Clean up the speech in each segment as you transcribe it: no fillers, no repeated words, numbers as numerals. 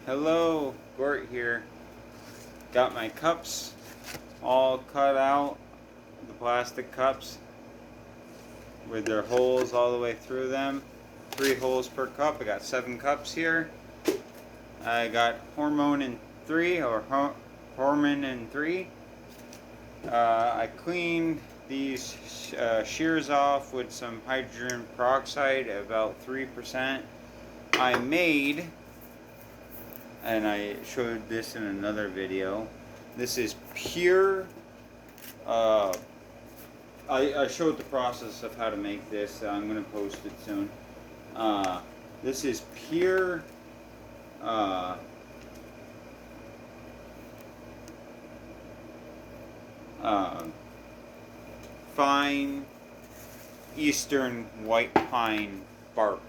Hello, Gort here. Got my cups all cut out, the plastic cups with their holes all the way through them. 3 holes per cup. I got 7 cups here. I got hormone in 3 or hormone in 3. I cleaned these shears off with some hydrogen peroxide, about 3%. I made, and I showed this in another video, this is pure, I showed the process of how to make this. I'm going to post it soon. This is pure fine eastern white pine bark.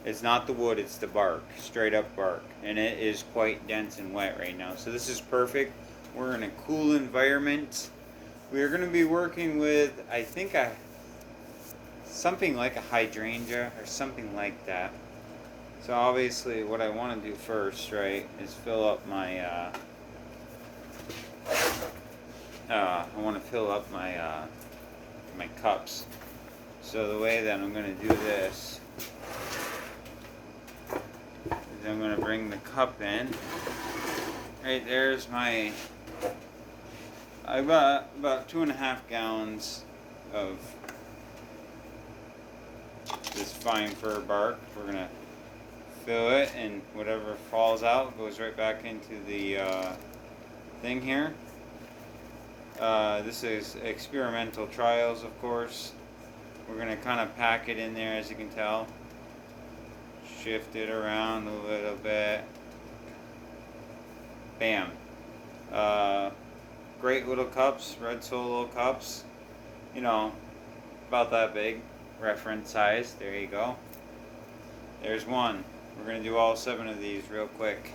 It's not the wood, it's the bark, straight up bark, and it is quite dense and wet right now. So this is perfect. We're in a cool environment. We are going to be working with, I think, something like a hydrangea or something like that. So obviously what I want to do first, right, is fill up my, I want to fill up my, my cups. So the way that I'm going to do this is I'm going to bring the cup in. Right there's my, I got about 2.5 gallons of this fine fir bark. We're going to fill it, and whatever falls out goes right back into the thing here. This is experimental trials, of course. We're going to kind of pack it in there, as you can tell. Shift it around a little bit. Bam. Great little cups, red solo cups. You know, about that big. Reference size. There you go. There's one. We're going to do all 7 of these real quick.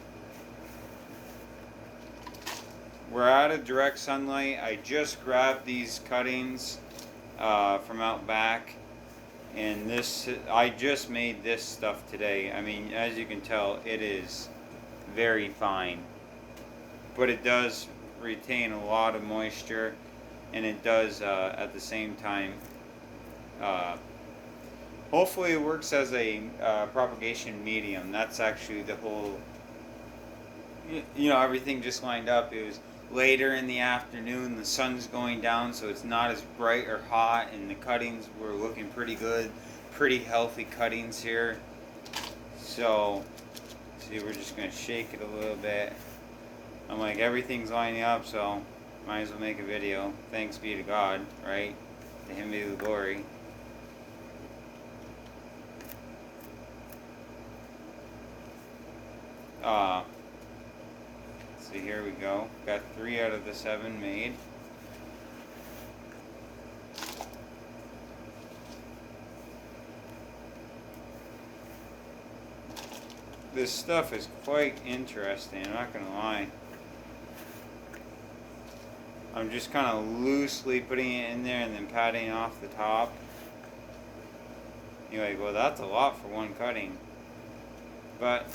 We're out of direct sunlight. I just grabbed these cuttings from out back, and this, I just made this stuff today. I mean, as you can tell, it is very fine, but it does retain a lot of moisture, and it does at the same time hopefully it works as a propagation medium. That's actually the whole, you know, everything just lined up. It was later in the afternoon, the sun's going down, so it's not as bright or hot, and the cuttings were looking pretty good, pretty healthy cuttings here. So see, we're just going to shake it a little bit. I'm like, everything's lining up, so might as well make a video. Thanks be to God, right? To Him be the glory. So here we go. Got 3 out of the 7 made. This stuff is quite interesting, I'm not gonna lie. I'm just kind of loosely putting it in there and then patting off the top. You're like, well, that's a lot for one cutting. But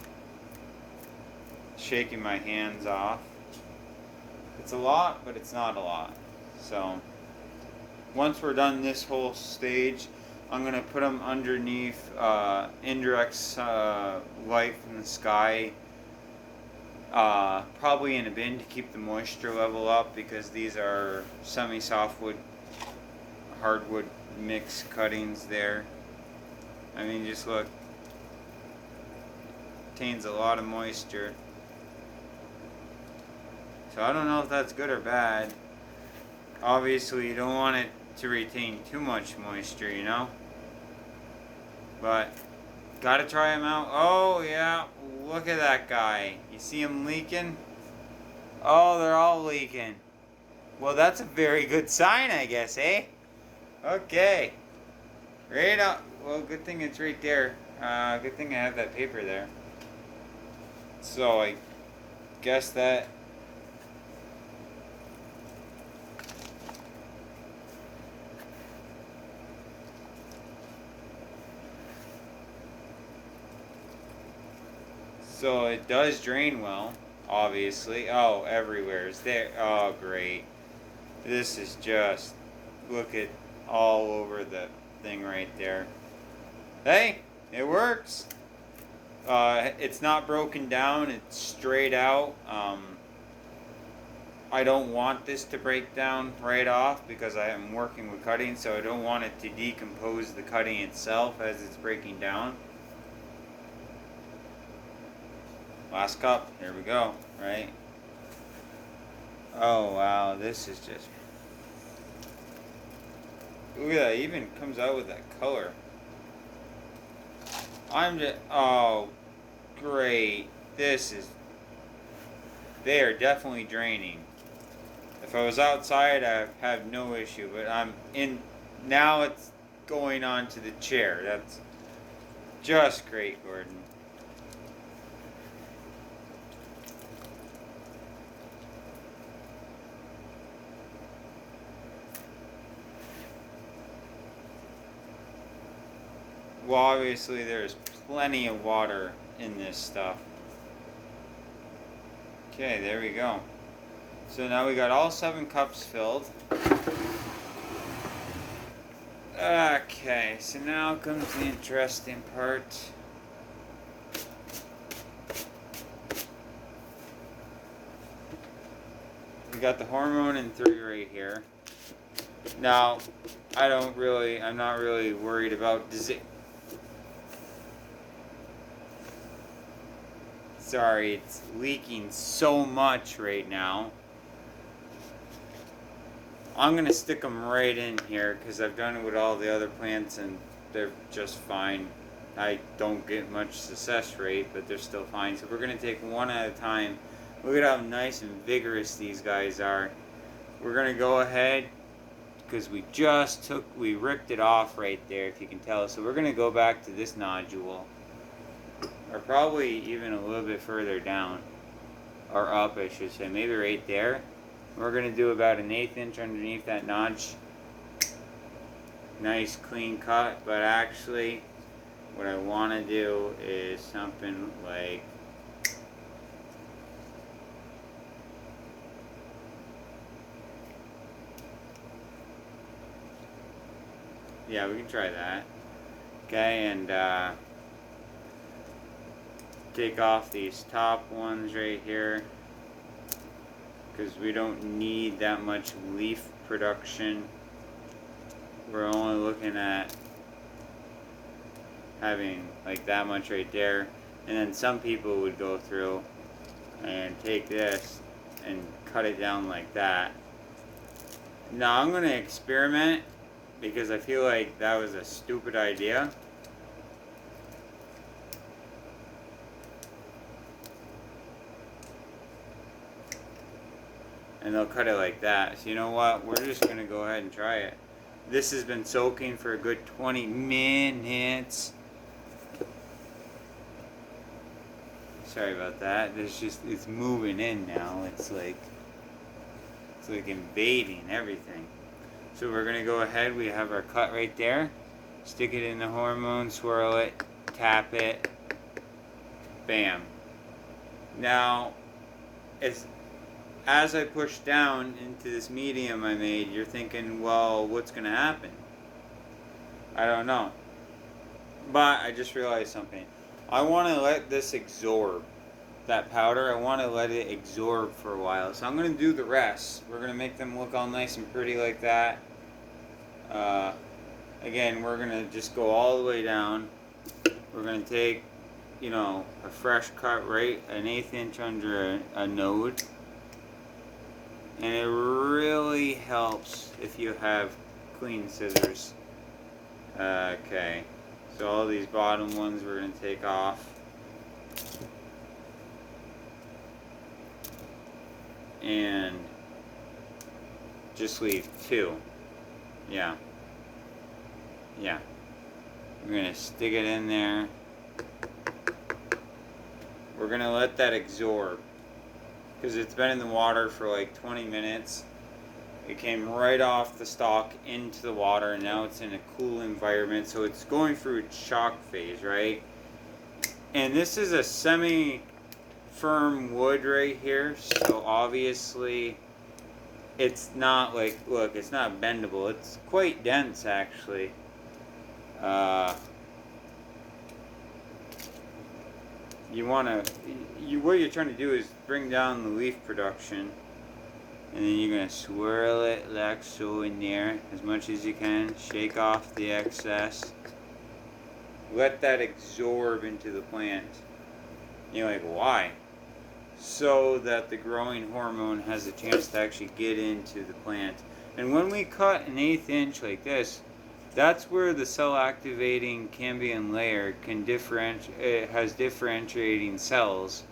shaking my hands off. It's a lot, but it's not a lot. So once we're done this whole stage, I'm going to put them underneath indirect light from the sky, probably in a bin to keep the moisture level up, because these are semi-softwood, hardwood mix cuttings there. I mean, just look, contains a lot of moisture. So I don't know if that's good or bad. Obviously you don't want it to retain too much moisture, you know? But gotta try them out. Oh yeah, look at that guy. You see him leaking? Oh, they're all leaking. Well, that's a very good sign, I guess, eh? Okay. Right up. Well, good thing it's right there. Good thing I have that paper there. So I guess that So it does drain well, obviously. Oh, everywhere is there. Oh, great. This is just, look at all over the thing right there. Hey, it works. It's not broken down, it's straight out. I don't want this to break down right off because I am working with cutting, so I don't want it to decompose the cutting itself as it's breaking down. Last cup, here we go, right? Oh wow, this is just, look at that, it even comes out with that color. I'm just, oh, great. This is, they are definitely draining. If I was outside, I have no issue, but I'm in, now it's going on to the chair. That's just great, Gordon. Well, obviously there's plenty of water in this stuff. Okay, there we go. So now we got all 7 cups filled. Okay, so now comes the interesting part. We got the hormone in 3 right here. Now, I'm not really worried about, sorry, it's leaking so much right now. I'm going to stick them right in here because I've done it with all the other plants and they're just fine. I don't get much success rate, but they're still fine. So we're going to take one at a time. Look at how nice and vigorous these guys are. We're going to go ahead because we ripped it off right there, if you can tell. So we're going to go back to this nodule, or probably even a little bit further down, or up I should say, maybe right there. We're going to do about an 1/8 inch underneath that notch. Nice clean cut, but actually what I want to do is something like, yeah, we can try that. Okay, and take off these top ones right here because we don't need that much leaf production. We're only looking at having like that much right there, and then some people would go through and take this and cut it down like that. Now I'm going to experiment because I feel like that was a stupid idea. And they'll cut it like that. So you know what? We're just going to go ahead and try it. This has been soaking for a good 20 minutes. Sorry about that. It's moving in now. It's like invading everything. So we're going to go ahead. We have our cut right there. Stick it in the hormone, swirl it, tap it. Bam. Now, as I push down into this medium I made, you're thinking, well, what's going to happen? I don't know. But I just realized something. I want to let this absorb. That powder, I want to let it absorb for a while. So I'm going to do the rest. We're going to make them look all nice and pretty like that. Again, we're going to just go all the way down. We're going to take, a fresh cut right an 1/8 inch under a node. And it really helps if you have clean scissors. Okay, so all these bottom ones we're going to take off. And just leave 2. Yeah. We're going to stick it in there. We're going to let that absorb. Because it's been in the water for like 20 minutes. It came right off the stalk into the water, and now it's in a cool environment. So it's going through its shock phase, right? And this is a firm wood right here, so obviously it's not like, look, it's not bendable. It's quite dense actually. What you're trying to do is bring down the leaf production, and then you're going to swirl it like so in there as much as you can. Shake off the excess. Let that absorb into the plant. You're like, why? So that the growing hormone has a chance to actually get into the plant. And when we cut an 1/8 inch like this, that's where the cell activating cambium layer can differentiate. It has differentiating cells,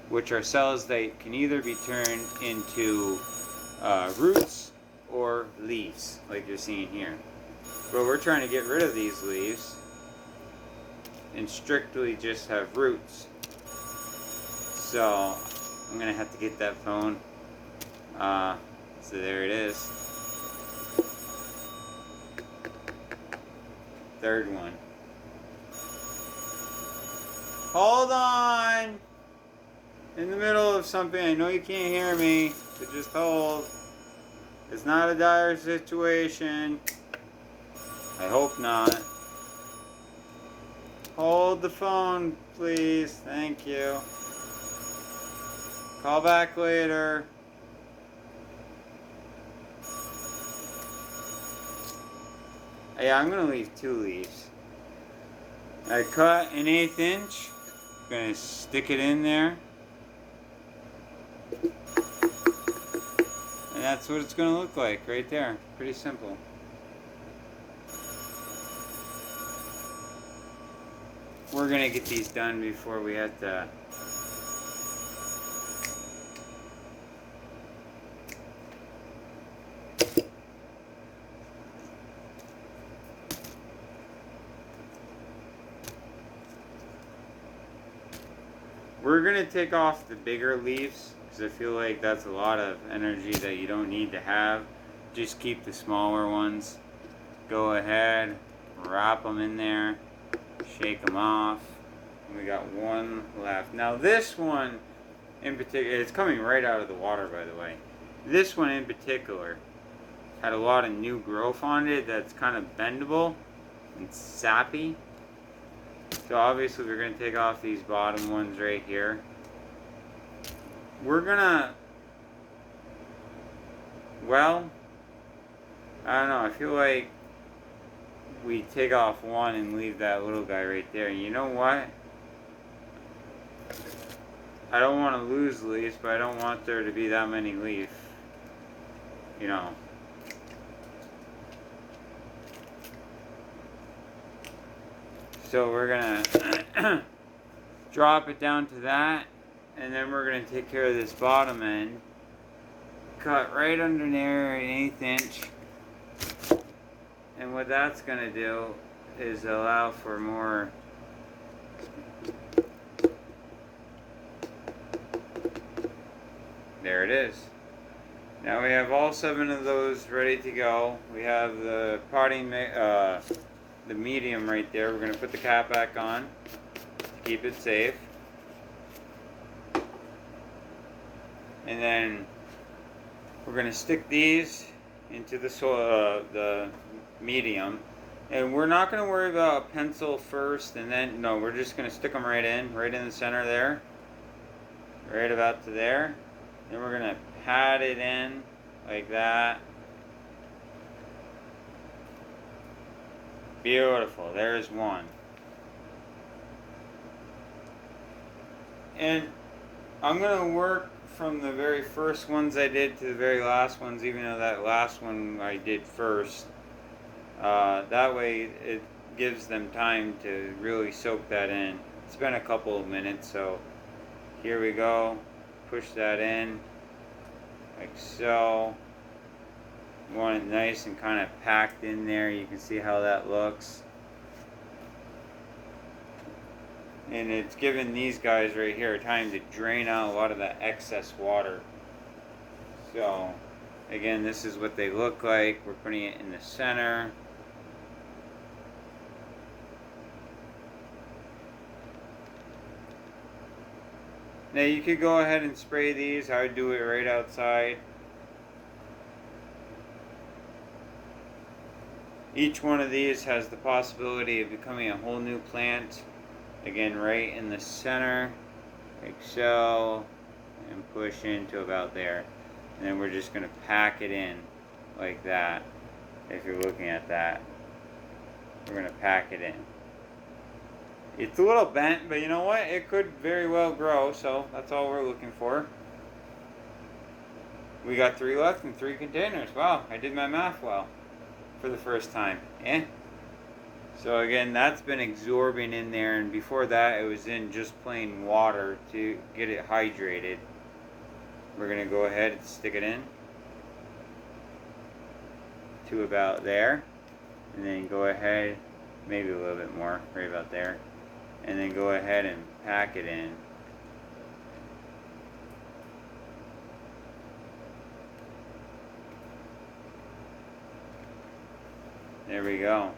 which are cells that can either be turned into roots or leaves, like you're seeing here. But we're trying to get rid of these leaves and strictly just have roots. So I'm gonna have to get that phone. So there it is. Third one. Hold on! In the middle of something, I know you can't hear me, but just hold. It's not a dire situation. I hope not. Hold the phone, please. Thank you. Call back later. Yeah, I'm gonna leave 2 leaves. I cut an 1/8 inch. Gonna stick it in there. And that's what it's gonna look like right there. Pretty simple. We're gonna get these done before we have to. We're gonna take off the bigger leaves because I feel like that's a lot of energy that you don't need to have. Just keep the smaller ones. Go ahead, wrap them in there, shake them off. And we got one left. Now this one in particular, it's coming right out of the water, by the way. This one in particular had a lot of new growth on it that's kind of bendable and sappy. So obviously we're going to take off these bottom ones right here. We're going to, well, I don't know, I feel like we take off one and leave that little guy right there. And you know what? I don't want to lose leaves, but I don't want there to be that many leaves. You know. So we're gonna drop it down to that, and then we're gonna take care of this bottom end. Cut right under there an 1/8 inch. And what that's gonna do is allow for more there it is. Now we have all 7 of those ready to go. We have the potting the medium right there. We're going to put the cap back on to keep it safe. And then we're going to stick these into the soil, the medium. And we're not going to worry about pencil first and then, no, we're just going to stick them right in the center there. Right about to there. Then we're going to pat it in like that. Beautiful, there's one. And I'm going to work from the very first ones I did to the very last ones, even though that last one I did first. That way it gives them time to really soak that in. It's been a couple of minutes, so here we go. Push that in, like so. You want it nice and kind of packed in there. You can see how that looks. And it's giving these guys right here time to drain out a lot of that excess water. So, again, this is what they look like. We're putting it in the center. Now you could go ahead and spray these. I would do it right outside. Each one of these has the possibility of becoming a whole new plant. Again, right in the center, like so, and push into about there. And then we're just going to pack it in like that. If you're looking at that, we're going to pack it in. It's a little bent, but you know what? It could very well grow, so that's all we're looking for. We got 3 left in 3 containers. Wow, I did my math well for the first time. So again, that's been absorbing in there, and before that it was in just plain water to get it hydrated. We're going to go ahead and stick it in to about there, and then go ahead, maybe a little bit more, right about there, and then go ahead and pack it in. There we go.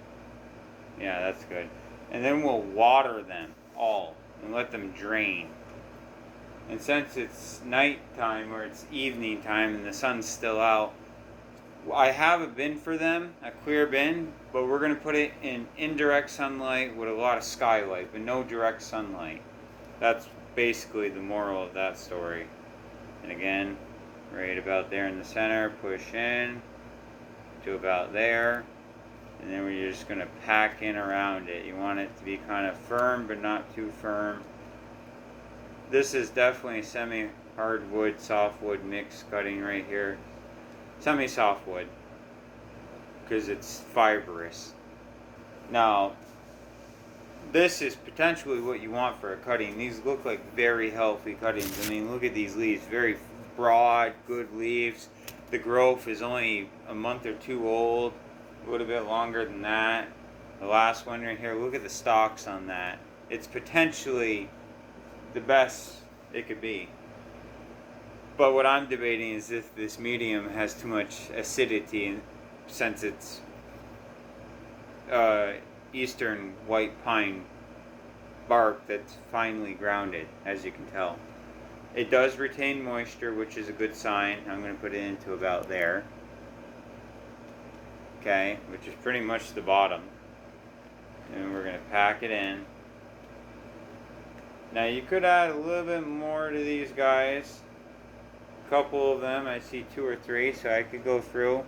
Yeah, that's good. And then we'll water them all and let them drain. And since it's nighttime or it's evening time and the sun's still out, I have a bin for them, a clear bin, but we're going to put it in indirect sunlight with a lot of skylight, but no direct sunlight. That's basically the moral of that story. And again, right about there in the center, push in to about there. And then we're just going to pack in around it. You want it to be kind of firm, but not too firm. This is definitely semi-hardwood, softwood mix cutting right here. Semi-softwood, because it's fibrous. Now, this is potentially what you want for a cutting. These look like very healthy cuttings. I mean, look at these leaves. Very broad, good leaves. The growth is only a month or 2 old. A little bit longer than that. The last one right here, look at the stalks on that. It's potentially the best it could be. But what I'm debating is if this medium has too much acidity, since it's eastern white pine bark that's finely grounded, as you can tell. It does retain moisture, which is a good sign. I'm going to put it into about there. Okay, which is pretty much the bottom. And we're going to pack it in. Now you could add a little bit more to these guys. A couple of them, I see 2 or 3, so I could go through,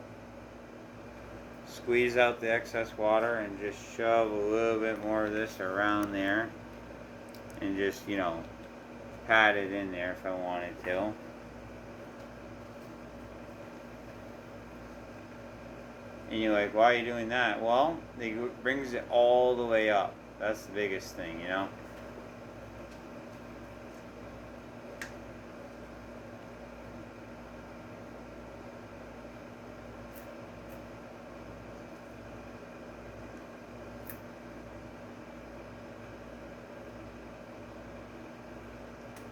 squeeze out the excess water, and just shove a little bit more of this around there. And just, you know, pat it in there if I wanted to. And you're like, why are you doing that? Well, it brings it all the way up. That's the biggest thing, you know?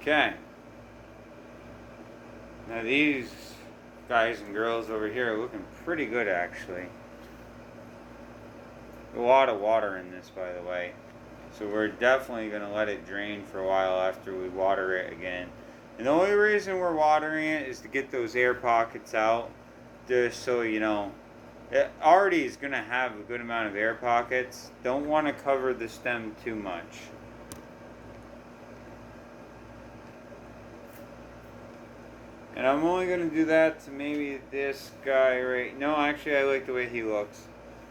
Okay. Now these guys and girls over here are looking pretty good, actually. A lot of water in this, by the way. So we're definitely going to let it drain for a while after we water it again. And the only reason we're watering it is to get those air pockets out. Just so you know. It already is going to have a good amount of air pockets. Don't want to cover the stem too much. And I'm only going to do that to maybe this guy right... No, actually I like the way he looks.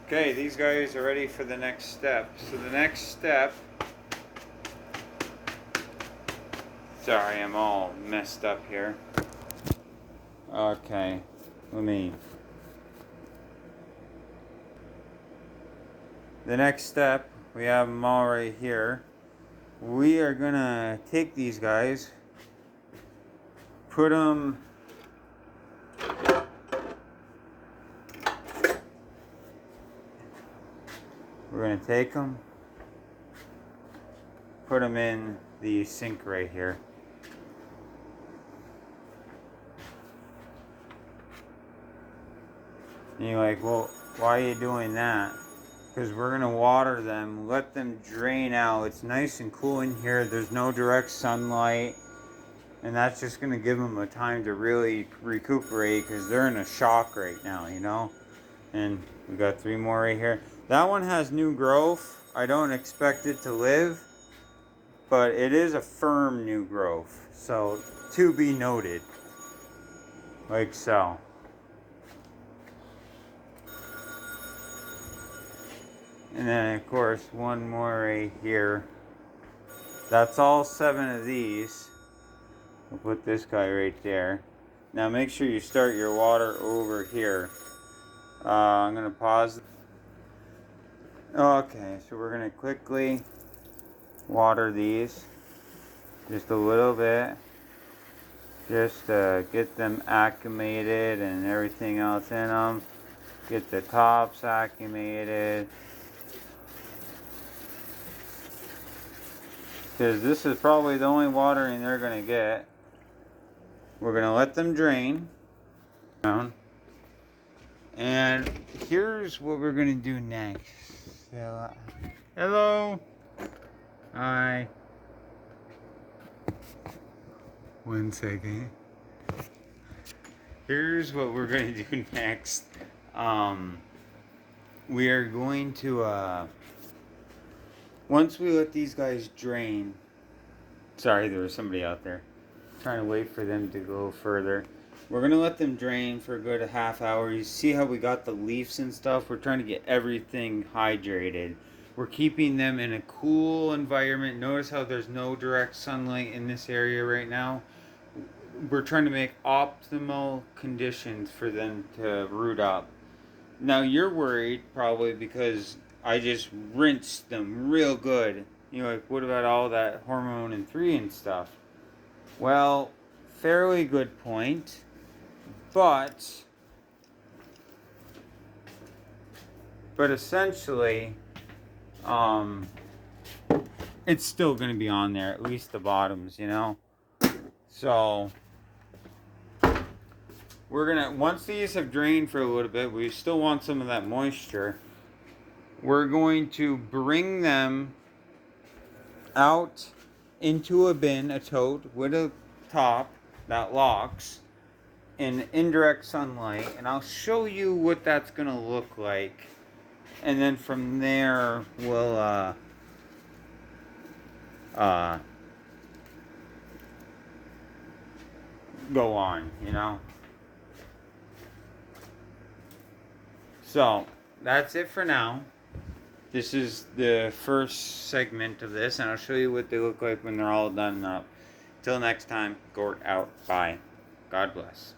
Okay, these guys are ready for the next step. So the next step... Sorry, I'm all messed up here. Okay, let me... The next step, we have them all right here. We are going to take these guys... Put them we're going to take them, put them in the sink right here. And you're like, well, why are you doing that? Because we're going to water them, let them drain out. It's nice and cool in here. There's no direct sunlight. And that's just going to give them a time to really recuperate because they're in a shock right now, you know. And we got 3 more right here. That one has new growth. I don't expect it to live, but it is a firm new growth. So to be noted, like so. And then of course one more right here. That's all 7 of these. We'll put this guy right there. Now make sure you start your water over here. I'm going to pause. Okay, so we're going to quickly water these. Just a little bit. Just to get them acclimated and everything else in them. Get the tops acclimated. Because this is probably the only watering they're going to get. We're going to let them drain. And here's what we're going to do next. So, hello. Hi. 1 second. Here's what we're going to do next. We are going to, once we let these guys drain. Sorry, there was somebody out there. Trying to wait for them to go further. We're going to let them drain for a good half hour. You see how we got the leaves and stuff? We're trying to get everything hydrated. We're keeping them in a cool environment. Notice how there's no direct sunlight in this area right now. We're trying to make optimal conditions for them to root up. Now you're worried probably because I just rinsed them real good. You know, like what about all that hormone and 3 and stuff? Well, fairly good point. But essentially, it's still going to be on there, at least the bottoms, you know. So we're going to, once these have drained for a little bit, we still want some of that moisture. We're going to bring them out into a bin, a tote with a top that locks in indirect sunlight, and I'll show you what that's going to look like. And then from there, we'll go on, you know. So that's it for now. This is the first segment of this, and I'll show you what they look like when they're all done up. Till next time, Gort out. Bye. God bless.